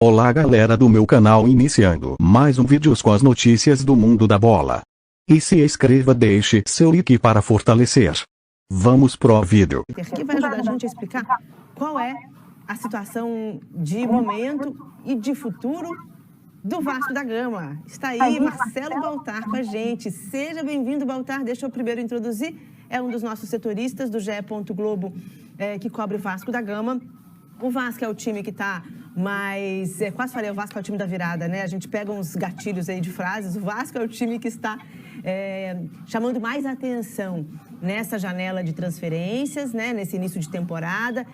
Olá galera do meu canal, iniciando mais um vídeo com as notícias do mundo da bola. E se inscreva, deixe seu like para fortalecer. Vamos pro vídeo. Que vai ajudar a gente a explicar qual é a situação de momento e de futuro do Vasco da Gama. Está aí Marcelo Baltar com a gente. Seja bem-vindo, Baltar. Deixa eu primeiro introduzir. É um dos nossos setoristas do GE. Globo, que cobre o Vasco da Gama. O Vasco é o time que está mais... quase falei, o Vasco é o time da virada, né? A gente pega uns gatilhos aí de frases. O Vasco é o time que está chamando mais atenção nessa janela de transferências, né? Nesse início de temporada.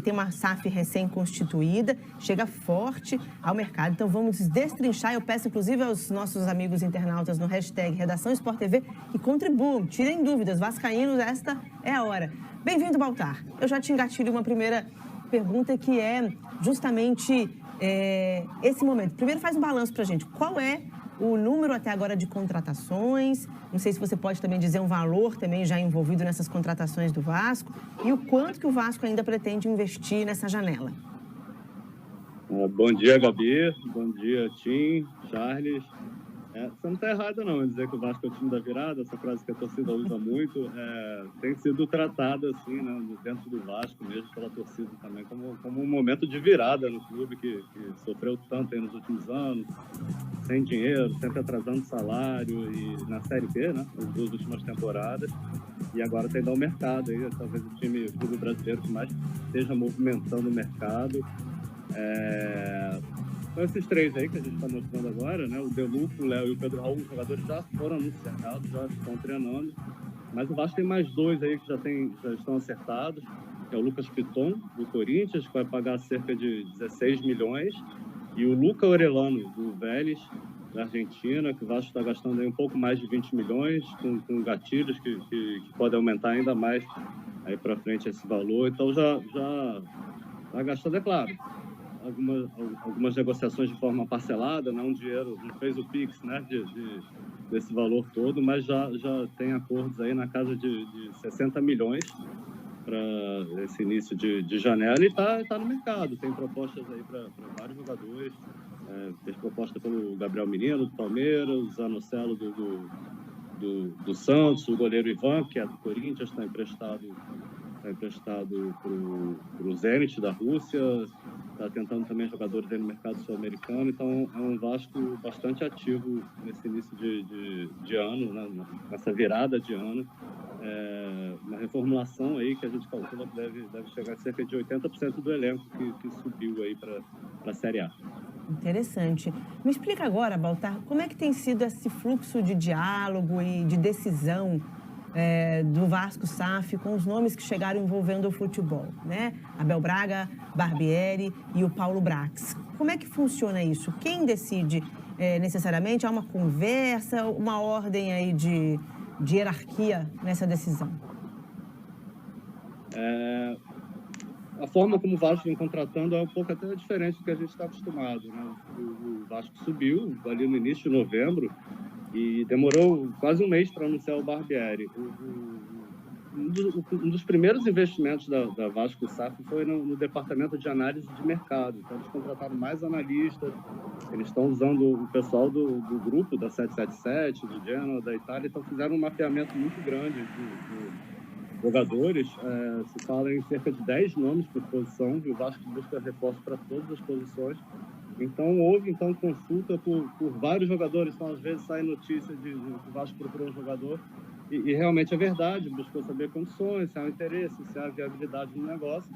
Tem uma SAF recém-constituída, chega forte ao mercado. Então vamos destrinchar. Eu peço, inclusive, aos nossos amigos internautas no hashtag Redação Sport TV que contribuam, tirem dúvidas. Vascaínos, esta é a hora. Bem-vindo, Baltar. Eu já te engatilho uma primeira pergunta que é justamente esse momento. Primeiro faz um balanço pra gente. Qual é o número até agora de contratações? Não sei se você pode também dizer um valor também já envolvido nessas contratações do Vasco. E o quanto que o Vasco ainda pretende investir nessa janela? Bom dia, Gabi. Bom dia, Tim, Charles. Você não está errado, não, em dizer que o Vasco é o time da virada. Essa frase que a torcida usa muito tem sido tratada, assim, né, dentro do Vasco mesmo, pela torcida também, como um momento de virada no clube que sofreu tanto aí nos últimos anos, sem dinheiro, sempre atrasando salário, e na Série B, né, as duas últimas temporadas, e agora tem que dar o mercado aí, talvez o clube brasileiro que mais esteja movimentando o mercado. Então, esses três aí que a gente está mostrando agora, né? O Deluco, o Léo e o Pedro Raul, os jogadores já foram anunciados, já estão treinando. Mas o Vasco tem mais dois aí que já estão acertados, que é o Lucas Piton, do Corinthians, que vai pagar cerca de 16 milhões, e o Luca Orellano, do Vélez, da Argentina, que o Vasco está gastando aí um pouco mais de 20 milhões, com gatilhos que podem aumentar ainda mais aí para frente esse valor. Então já está gastando, é claro. Algumas negociações de forma parcelada, não dinheiro, não fez o Pix, né, desse valor todo, mas já tem acordos aí na casa de 60 milhões para esse início de janela, e está no mercado. Tem propostas aí para vários jogadores. Tem proposta pelo Gabriel Menino, do Palmeiras, o Zanocelo do Santos, o goleiro Ivan, que é do Corinthians, está emprestado para o Zenit da Rússia, está tentando também jogadores aí no mercado sul-americano. Então é um Vasco bastante ativo nesse início de ano, né? Nessa virada de ano. Uma reformulação aí que a gente calcula que deve chegar a cerca de 80% do elenco que subiu aí para a Série A. Interessante. Me explica agora, Baltar, como é que tem sido esse fluxo de diálogo e de decisão do Vasco SAF com os nomes que chegaram envolvendo o futebol, né? Abel Braga, Barbieri e o Paulo Brax. Como é que funciona isso? Quem decide necessariamente? Há uma conversa, uma ordem aí de hierarquia nessa decisão? A forma como o Vasco vem contratando é um pouco até diferente do que a gente está acostumado, né? O Vasco subiu ali no início de novembro e demorou quase um mês para anunciar o Barbieri. Um dos primeiros investimentos da Vasco SAF foi no departamento de análise de mercado. Então, eles contrataram mais analistas, eles estão usando o pessoal do grupo da 777, do Genoa, da Itália, então fizeram um mapeamento muito grande de jogadores. Se fala em cerca de 10 nomes por posição, e o Vasco busca reforço para todas as posições. Então, houve consulta por vários jogadores. Então, às vezes, sai notícia de que o Vasco procurou um jogador e realmente é verdade. Buscou saber condições, se há um interesse, se há viabilidade no negócio.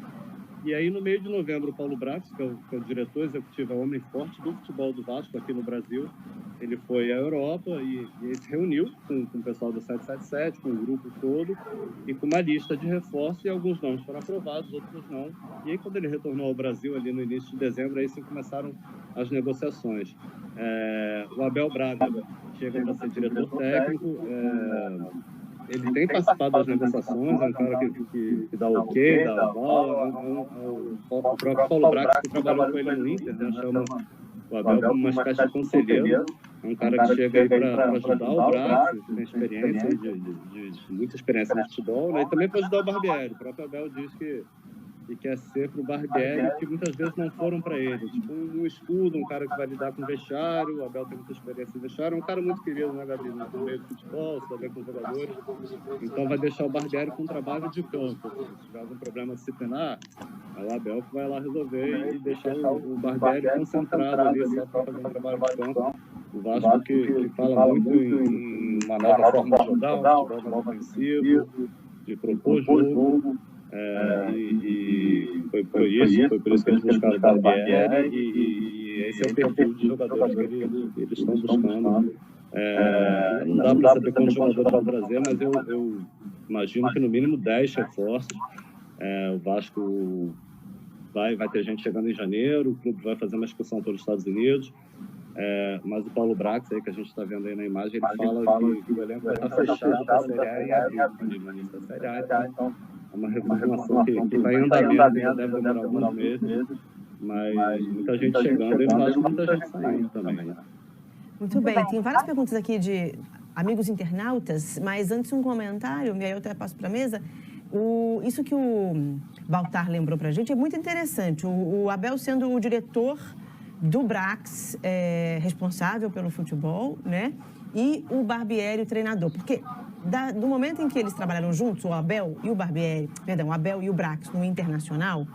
E aí, no meio de novembro, o Paulo Brax, que é o diretor executivo, é o homem forte do futebol do Vasco aqui no Brasil, ele foi à Europa e se reuniu com o pessoal do 777, com o grupo todo, e com uma lista de reforços, e alguns nomes foram aprovados, outros não. E aí, quando ele retornou ao Brasil, ali no início de dezembro, aí sim começaram as negociações. O Abel Braga chega para ser diretor técnico. Ele tem participado das negociações, é um cara que dá ok, dá aval. O próprio Paulo Brax, que trabalhou com ele no Inter, né, chama o Abel como uma espécie de conselheiro. É um cara que chega aí para ajudar o Brax, tem experiência, muita experiência no futebol, né, e também para ajudar o Barbieri. O próprio Abel diz que e quer ser para o Barbieri, que muitas vezes não foram para ele. Tipo, um escudo, um cara que vai lidar com o vestiário, o Abel tem muita experiência em vestiário, é um cara muito querido, né, Gabi, no meio do futebol, se dá bem com os jogadores. Então vai deixar o Barbieri com um trabalho de campo. Se tiver algum problema disciplinar, é o Abel que vai lá resolver e deixar o Barbieri concentrado ali só para fazer um trabalho de campo. O Vasco que fala muito em uma nova forma de jogar, um futebol mais ofensivo, de propor jogo. E foi por isso que eles buscaram o Barbieri, e esse é o perfil de jogadores que eles estão buscando. Não dá para saber quantos jogadores vão trazer, mas eu imagino que no mínimo 10 reforços. O Vasco vai ter gente chegando em janeiro, o clube vai fazer uma excursão pelos Estados Unidos. Mas o Paulo Brax, aí, que a gente está vendo aí na imagem, ele fala que o elenco vai estar fechado para a Série A em abril, no início da Série A. Então, é uma reformulação que está em andamento, ainda deve demorar alguns meses, mas muita gente chegando e não acho muita gente saindo também. Né? Muito bem, tem várias perguntas aqui de amigos internautas, mas antes um comentário, e aí eu até passo para a mesa. Isso que o Baltar lembrou para a gente é muito interessante. O Abel sendo o diretor do Brax, responsável pelo futebol, né? E o Barbieri, o treinador. Porque do momento em que eles trabalharam juntos, o Abel e o Barbieri, perdão, o Abel e o Brax no Internacional,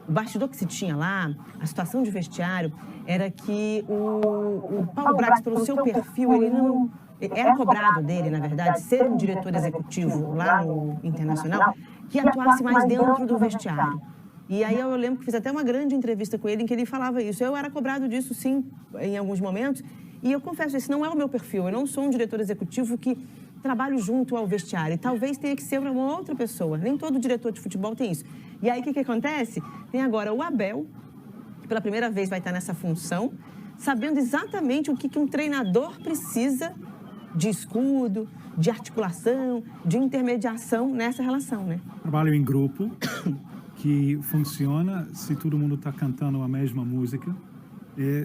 o bastidor que se tinha lá, a situação de vestiário, era que o Paulo Brax, pelo seu perfil, ele não... Era cobrado dele, na verdade, ser um diretor executivo lá no Internacional, que atuasse mais dentro do vestiário. E aí eu lembro que fiz até uma grande entrevista com ele em que ele falava isso. Eu era cobrado disso, sim, em alguns momentos. E eu confesso, esse não é o meu perfil. Eu não sou um diretor executivo que trabalho junto ao vestiário. E talvez tenha que ser para uma outra pessoa. Nem todo diretor de futebol tem isso. E aí o que acontece? Tem agora o Abel, que pela primeira vez vai estar nessa função, sabendo exatamente o que um treinador precisa de escudo, de articulação, de intermediação nessa relação, né? Trabalho em grupo, que funciona se todo mundo está cantando a mesma música,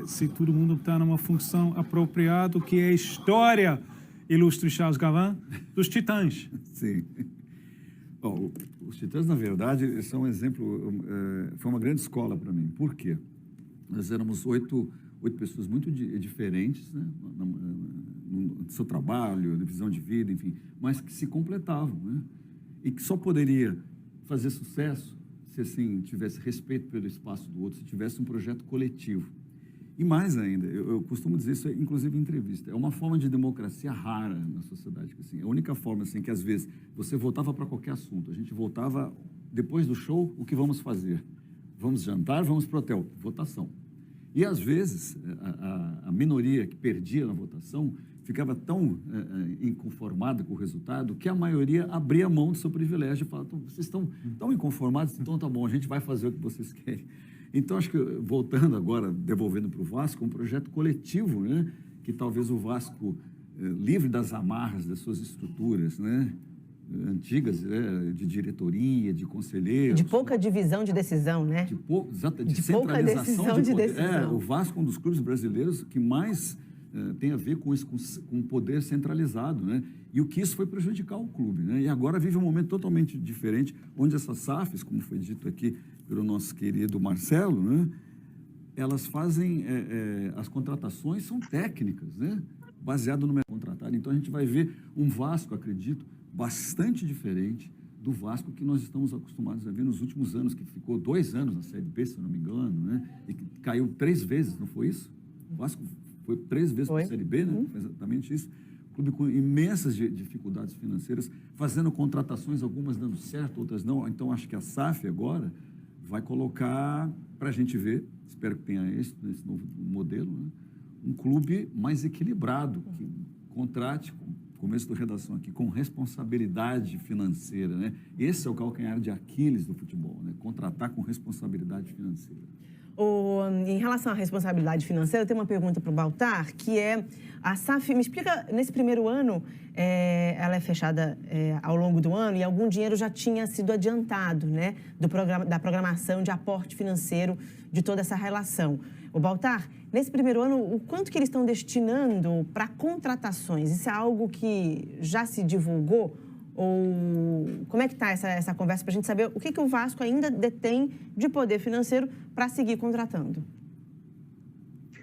se todo mundo está numa função apropriada, que é a história, ilustre Charles Gavin, dos Titãs. Sim. Bom, os Titãs, na verdade, são um exemplo, foi uma grande escola para mim. Por quê? Nós éramos oito pessoas muito diferentes, né? No seu trabalho, na visão de vida, enfim, mas que se completavam, né? E que só poderia fazer sucesso se, assim, tivesse respeito pelo espaço do outro, se tivesse um projeto coletivo. E mais ainda, eu costumo dizer isso, inclusive em entrevista, é uma forma de democracia rara na sociedade. Assim, a única forma, assim, que às vezes você voltava para qualquer assunto, a gente voltava depois do show, o que vamos fazer? Vamos jantar, vamos para o hotel, votação. E às vezes a minoria que perdia na votação ficava tão inconformada com o resultado que a maioria abria mão do seu privilégio e falava: vocês estão tão inconformados, então tá bom, a gente vai fazer o que vocês querem. Então, acho que, voltando agora, devolvendo para o Vasco, um projeto coletivo, né? Que talvez o Vasco, livre das amarras das suas estruturas, né? Antigas, de diretoria, de conselheiros. De pouca divisão de decisão, né? De pouca decisão de poder. O Vasco é um dos clubes brasileiros que mais tem a ver com isso, com poder centralizado, né? E o que isso foi prejudicar o clube, né? E agora vive um momento totalmente diferente, onde essas SAFs, como foi dito aqui pelo nosso querido Marcelo, né? Elas fazem, as contratações são técnicas, né? Baseado no mercado contratado. Então, a gente vai ver um Vasco, acredito, bastante diferente do Vasco que nós estamos acostumados a ver nos últimos anos, que ficou 2 anos na Série B, se eu não me engano, né? E que caiu 3 vezes, não foi isso? O Vasco foi 3 vezes para a Série B, né? Foi exatamente isso. Clube com imensas dificuldades financeiras, fazendo contratações, algumas dando certo, outras não. Então, acho que a SAF agora vai colocar, para a gente ver, espero que tenha esse novo modelo, né? Um clube mais equilibrado, que contrate, começo da redação aqui, com responsabilidade financeira, né? Esse é o calcanhar de Aquiles do futebol, né? Contratar com responsabilidade financeira. Em relação à responsabilidade financeira, eu tenho uma pergunta para o Baltar, que é, a SAF, me explica, nesse primeiro ano, ela é fechada ao longo do ano e algum dinheiro já tinha sido adiantado, né, da programação de aporte financeiro de toda essa relação. O Baltar, nesse primeiro ano, o quanto que eles estão destinando para contratações? Isso é algo que já se divulgou? Ou como é que está essa conversa para a gente saber o que o Vasco ainda detém de poder financeiro para seguir contratando?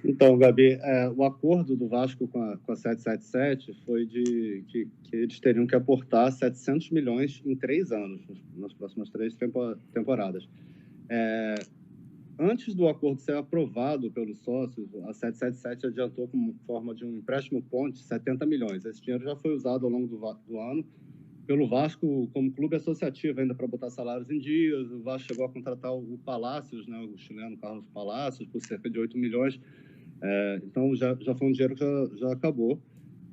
Então, Gabi, o acordo do Vasco com a 777 foi que eles teriam que aportar 700 milhões em 3 anos, nas próximas 3 temporadas. Antes do acordo ser aprovado pelos sócios, a 777 adiantou como forma de um empréstimo ponte 70 milhões. Esse dinheiro já foi usado ao longo do ano pelo Vasco como clube associativo, ainda para botar salários em dias. O Vasco chegou a contratar o Palácios, né, o chileno Carlos Palácios, por cerca de 8 milhões. Então, já foi um dinheiro que já acabou.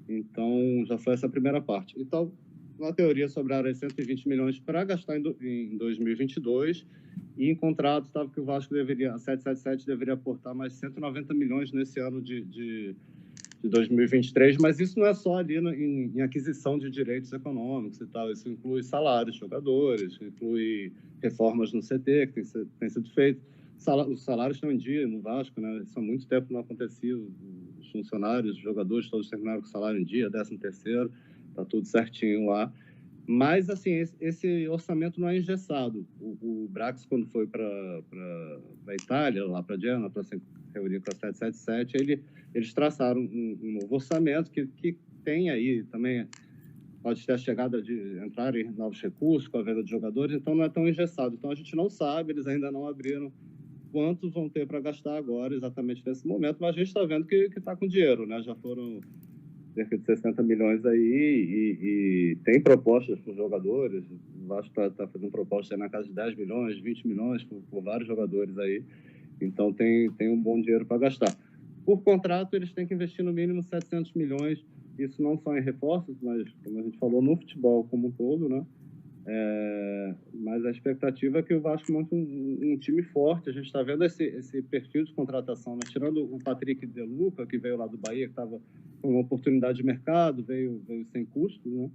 Então, já foi essa primeira parte. Então, na teoria, sobraram 120 milhões para gastar em 2022. E em contrato estava que o Vasco a 777 deveria aportar mais 190 milhões nesse ano de 2023. Mas isso não é só ali em aquisição de direitos econômicos e tal. Isso inclui salários de jogadores, inclui reformas no CT, que tem sido feito. Os salários estão em dia no Vasco, né? Isso há muito tempo não acontecia. Os funcionários, os jogadores, todos terminaram com o salário em dia, 13º, está tudo certinho lá. Mas, assim, esse orçamento não é engessado. O Brax, quando foi para a Itália, lá para Genoa, para se reunir com a 777, eles traçaram um novo orçamento que tem aí também, pode ter a chegada de entrar em novos recursos com a venda de jogadores, então não é tão engessado. Então, a gente não sabe, eles ainda não abriram quantos vão ter para gastar agora, exatamente nesse momento, mas a gente está vendo que está com dinheiro, né? Já foram cerca de 60 milhões aí e tem propostas para os jogadores. O Vasco está fazendo propostas na casa de 10 milhões, 20 milhões por vários jogadores aí. Então, tem um bom dinheiro para gastar. Por contrato, eles têm que investir no mínimo 700 milhões, isso não só em reforços, mas, como a gente falou, no futebol como um todo, né? Mas a expectativa é que o Vasco monte um time forte. A gente está vendo esse perfil de contratação, né? Tirando o Patrick De Luca, que veio lá do Bahia, que estava com uma oportunidade de mercado, veio sem custo, né?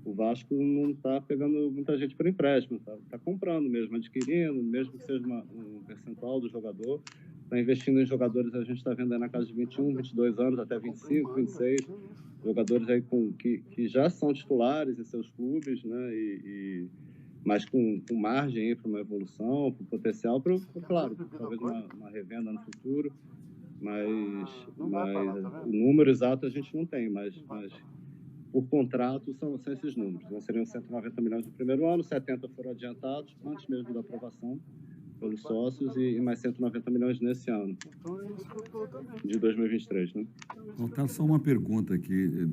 O Vasco não está pegando muita gente por empréstimo, tá comprando mesmo, adquirindo, mesmo que seja um percentual do jogador. Está investindo em jogadores, a gente está vendo aí na casa de 21, 22 anos, até 25, 26, jogadores aí que já são titulares em seus clubes, né? Mas com margem para uma evolução, para potencial, claro, talvez uma revenda no futuro, mas o número exato a gente não tem, mas por contrato são esses números. Então, seriam 190 milhões no primeiro ano, 70 foram adiantados antes mesmo da aprovação pelos sócios e mais 190 milhões nesse ano de 2023, né? Faltar só uma pergunta aqui.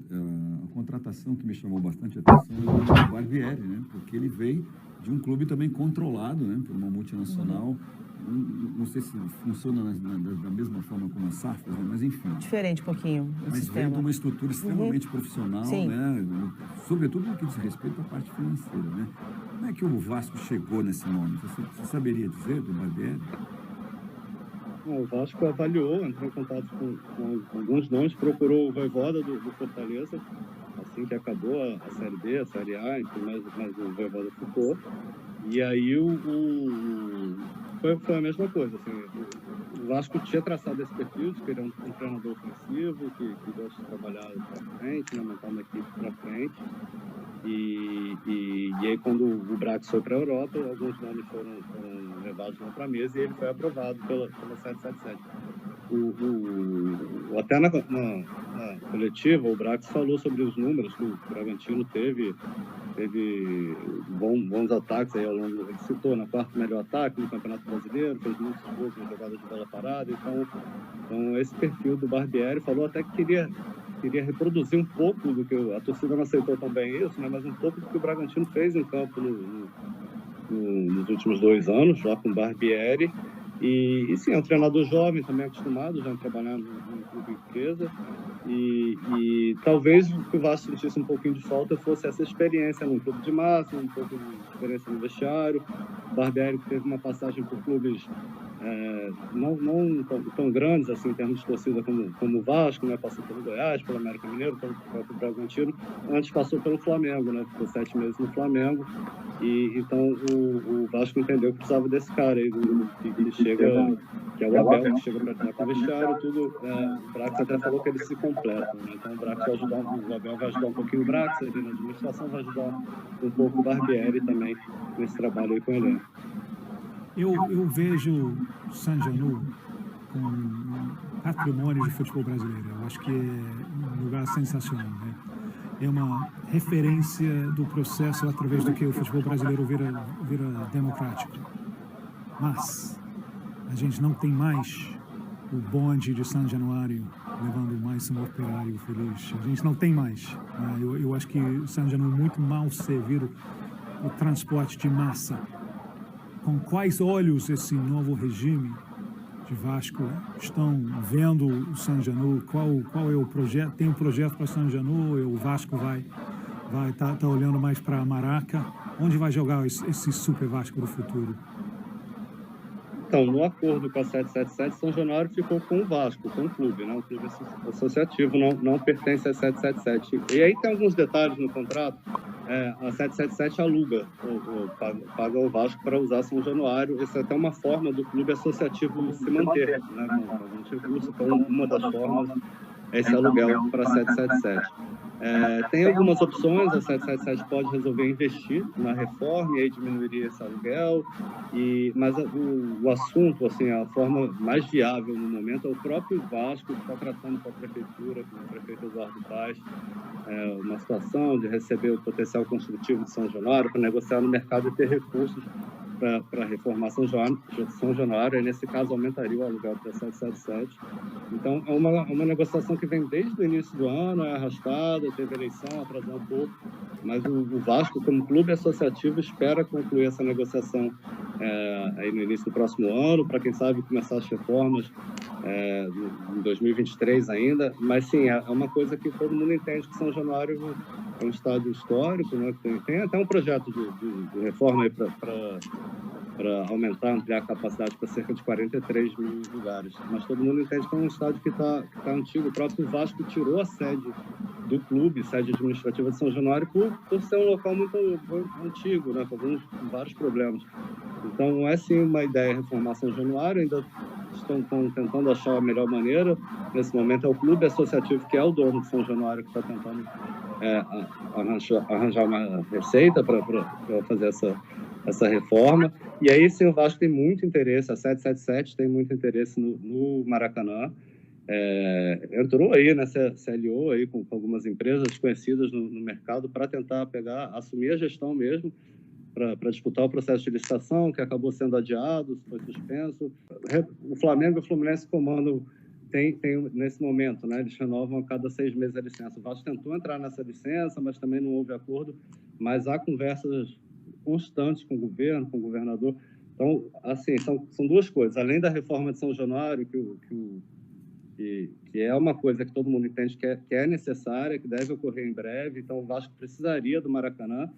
A contratação que me chamou bastante a atenção é o Barbieri, né? Porque ele veio de um clube também controlado, né? Por uma multinacional. Não sei se funciona da mesma forma como a SAF, né? Mas enfim. Diferente um pouquinho. Mas veio de uma estrutura extremamente profissional, né? Sobretudo no que diz respeito à parte financeira, né? Como é que o Vasco chegou nesse nome? Você saberia dizer do Barbieri? O Vasco avaliou, entrou em contato com alguns nomes, procurou o Voivoda do Fortaleza, assim que acabou a Série B, a Série A, enfim, mas o Voivoda ficou. E aí foi a mesma coisa, assim, o Vasco tinha traçado esse perfil de querer um treinador ofensivo, que gosta de trabalhar para frente, né, montar uma equipe para frente. E aí, quando o Brax foi para a Europa, alguns nomes foram levados lá para a mesa e ele foi aprovado pela 777. Até na coletiva, o Brax falou sobre os números que o Bragantino teve bons ataques aí ao longo. Ele citou na quarta melhor ataque no Campeonato Brasileiro, fez muitos gols em jogadas de bola parada. Então esse perfil do Barbieri, falou até que queria reproduzir um pouco do que a torcida não aceitou tão bem isso, né? Mas um pouco do que o Bragantino fez em campo nos últimos 2 anos, já com o Barbieri. E sim, é um treinador jovem, também acostumado já a trabalhar no clube empresa. E talvez o que o Vasco sentisse um pouquinho de falta fosse essa experiência num clube de massa, um pouco de experiência no vestiário. O Barbieri teve uma passagem por clubes não tão grandes assim, em termos de torcida como o Vasco, né? Passou pelo Goiás, pelo América Mineiro, pelo próprio Bragantino. Antes passou pelo Flamengo, né? Ficou 7 meses no Flamengo. E então o Vasco entendeu que precisava desse cara aí, que chega, que é o Abel, que chega para treinar com o vestiário, tudo. O Brax até falou que eles se completam, né? Então o Abel vai ajudar um pouquinho o Brax, ele na administração vai ajudar um pouco o Barbieri também nesse trabalho aí com ele. Eu vejo San Janu como um patrimônio de futebol brasileiro. Eu acho que é um lugar sensacional, né? É uma referência do processo através do que o futebol brasileiro vira democrático. Mas a gente não tem mais o bonde de São Januário levando mais um operário feliz. A gente não tem mais. Eu acho que São Januário é muito mal servido o transporte de massa. Com quais olhos esse novo regime de Vasco estão vendo o San Janu? Qual é o projeto? Tem um projeto para San Janu? O Vasco vai tá olhando mais para Maraca? Onde vai jogar esse Super Vasco do futuro? Então, no acordo com a 777, São Januário ficou com o Vasco, com o clube, né? O clube associativo não pertence à 777. E aí tem alguns detalhes no contrato. A 777 aluga, paga o Vasco para usar São Januário. Isso é até uma forma do clube associativo se manter, né? Então, uma das formas é esse aluguel para a 777. Tem algumas opções, a 777 pode resolver investir na reforma e aí diminuiria esse aluguel, mas o assunto, assim, a forma mais viável no momento é o próprio Vasco que está tratando com a prefeitura, com o prefeito Eduardo Paz, uma situação de receber o potencial construtivo de São Januário para negociar no mercado e ter recursos para reformar São Januário, e nesse caso aumentaria o aluguel para 777. Então é uma negociação que vem desde o início do ano, é arrastada, teve eleição, atrasou um pouco, mas o Vasco, como clube associativo, espera concluir essa negociação aí no início do próximo ano, para quem sabe começar as reformas em 2023 ainda, mas sim, é uma coisa que todo mundo entende que São Januário é um estádio histórico, né? Tem até um projeto de reforma aí para aumentar, ampliar a capacidade para cerca de 43 mil lugares. Mas todo mundo entende que é um estádio que está antigo. O próprio Vasco tirou a sede do clube, sede administrativa de São Januário, por ser um local muito antigo, né? Com vários problemas. Então, é sim uma ideia reformar São Januário, ainda estão tentando achar a melhor maneira. Nesse momento é o clube associativo, que é o dono de São Januário, que está tentando arranjar uma receita para fazer essa reforma. E aí sim o Vasco tem muito interesse, a 777 tem muito interesse no Maracanã. Entrou aí nessa CLO aí com algumas empresas conhecidas no mercado para tentar assumir a gestão mesmo, para disputar o processo de licitação, que acabou sendo adiado, foi suspenso. O Flamengo e o Fluminense comandam, tem nesse momento, né? Eles renovam a cada 6 meses a licença. O Vasco tentou entrar nessa licença, mas também não houve acordo. Mas há conversas constantes com o governo, com o governador. Então, assim, são duas coisas. Além da reforma de São Januário, que é uma coisa que todo mundo entende que é necessária, que deve ocorrer em breve. Então, o Vasco precisaria do Maracanã.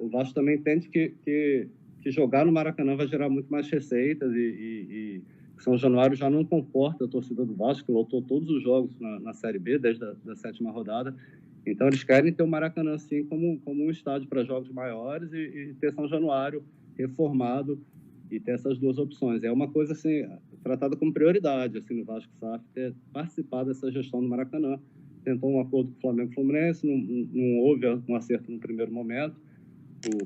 O Vasco também entende que jogar no Maracanã vai gerar muito mais receitas e São Januário já não comporta a torcida do Vasco, que lotou todos os jogos na Série B, desde a 7ª rodada. Então, eles querem ter o Maracanã, sim, como um estádio para jogos maiores e ter São Januário reformado e ter essas duas opções. É uma coisa, assim, tratada como prioridade, assim, no Vasco SAF, ter participado dessa gestão do Maracanã. Tentou um acordo com o Flamengo e Fluminense, não houve um acerto no primeiro momento.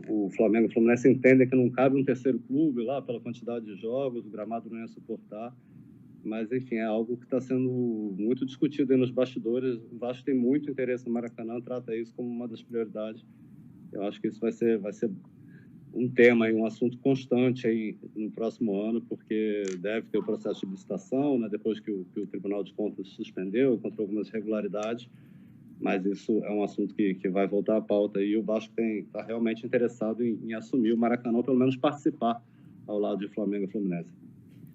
O Flamengo e o Fluminense entendem que não cabe um terceiro clube lá, pela quantidade de jogos, o gramado não ia suportar. Mas, enfim, é algo que está sendo muito discutido aí nos bastidores. O Vasco tem muito interesse no Maracanã, trata isso como uma das prioridades. Eu acho que isso vai ser um tema, um assunto constante aí no próximo ano, porque deve ter o processo de licitação, né, depois que o Tribunal de Contas suspendeu, encontrou algumas irregularidades. Mas isso é um assunto que vai voltar à pauta e o Vasco está realmente interessado em assumir o Maracanã, ou pelo menos participar ao lado de Flamengo e Fluminense.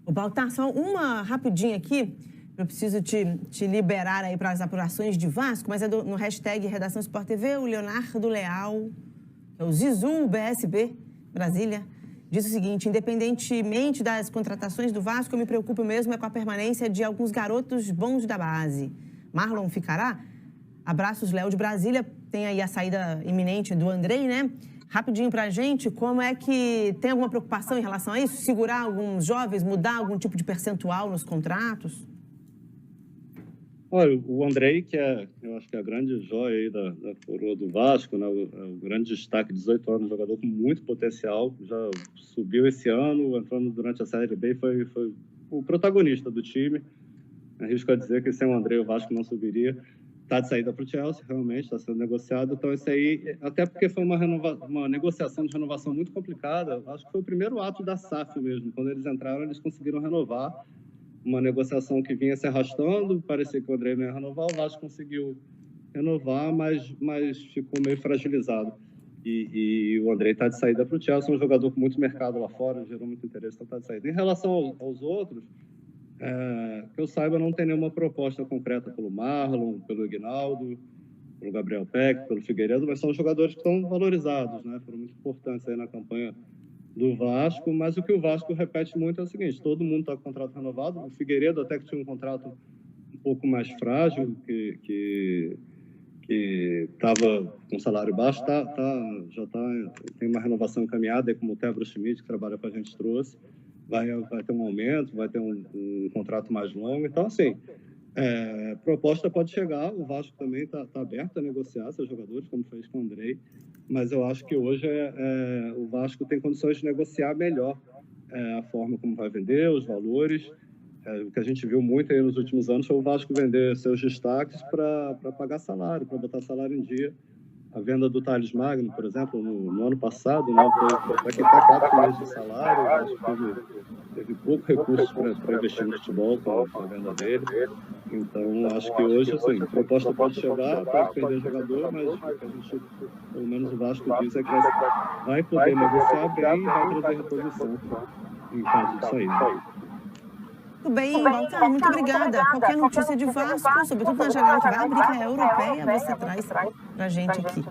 O Baltar, só uma rapidinho aqui, eu preciso te liberar aí para as apurações de Vasco, mas é no hashtag Redação Sport TV, o Leonardo Leal, que é o Zizu, BSB, Brasília, diz o seguinte: independentemente das contratações do Vasco, eu me preocupo mesmo com a permanência de alguns garotos bons da base. Marlon ficará? Abraços, Léo de Brasília. Tem aí a saída iminente do Andrei, né? Rapidinho pra gente, como é que tem alguma preocupação em relação a isso? Segurar alguns jovens, mudar algum tipo de percentual nos contratos? Olha, o Andrei, que eu acho que é a grande joia aí da coroa do Vasco, né? O grande destaque, 18 anos, jogador com muito potencial, já subiu esse ano, entrando durante a Série B, foi o protagonista do time. Arrisco a dizer que sem o Andrei o Vasco não subiria. Está de saída para o Chelsea, realmente, está sendo negociado. Então, isso aí, até porque foi uma negociação de renovação muito complicada, acho que foi o primeiro ato da SAF mesmo. Quando eles entraram, eles conseguiram renovar. Uma negociação que vinha se arrastando, parecia que o André não ia renovar, o Vasco conseguiu renovar, mas ficou meio fragilizado. E o André está de saída para o Chelsea, é um jogador com muito mercado lá fora, gerou muito interesse, então está de saída. Em relação aos outros, que eu saiba, não tem nenhuma proposta concreta pelo Marlon, pelo Ignaldo, pelo Gabriel Peck, pelo Figueiredo, mas são jogadores que estão valorizados, né? Foram muito importantes aí na campanha do Vasco, mas o que o Vasco repete muito é o seguinte: todo mundo está com contrato renovado. O Figueiredo até que tinha um contrato um pouco mais frágil, que estava com salário baixo, tem uma renovação encaminhada, é como o Tebro Schmidt, que trabalha com a gente, trouxe, vai ter um aumento, vai ter um contrato mais longo. Então, assim, proposta pode chegar, o Vasco também está aberto a negociar seus jogadores, como fez com o Andrei, mas eu acho que hoje o Vasco tem condições de negociar melhor a forma como vai vender, os valores. O que a gente viu muito aí nos últimos anos foi o Vasco vender seus destaques para pagar salário, para botar salário em dia. A venda do Thales Magno, por exemplo, no ano passado, né, para quitar 4 meses de salário, o Vasco teve pouco recurso para investir no futebol com a venda dele. Então, acho que hoje, assim, a proposta pode chegar, pode perder jogador, mas o que a gente, pelo menos o Vasco diz, é que vai poder negociar bem e vai trazer reposição em caso de saída. Tudo bem, Baltar, muito obrigada. Qualquer notícia de Vasco, sobretudo na janela que vai abrir, que é a europeia, você traz pra gente aqui.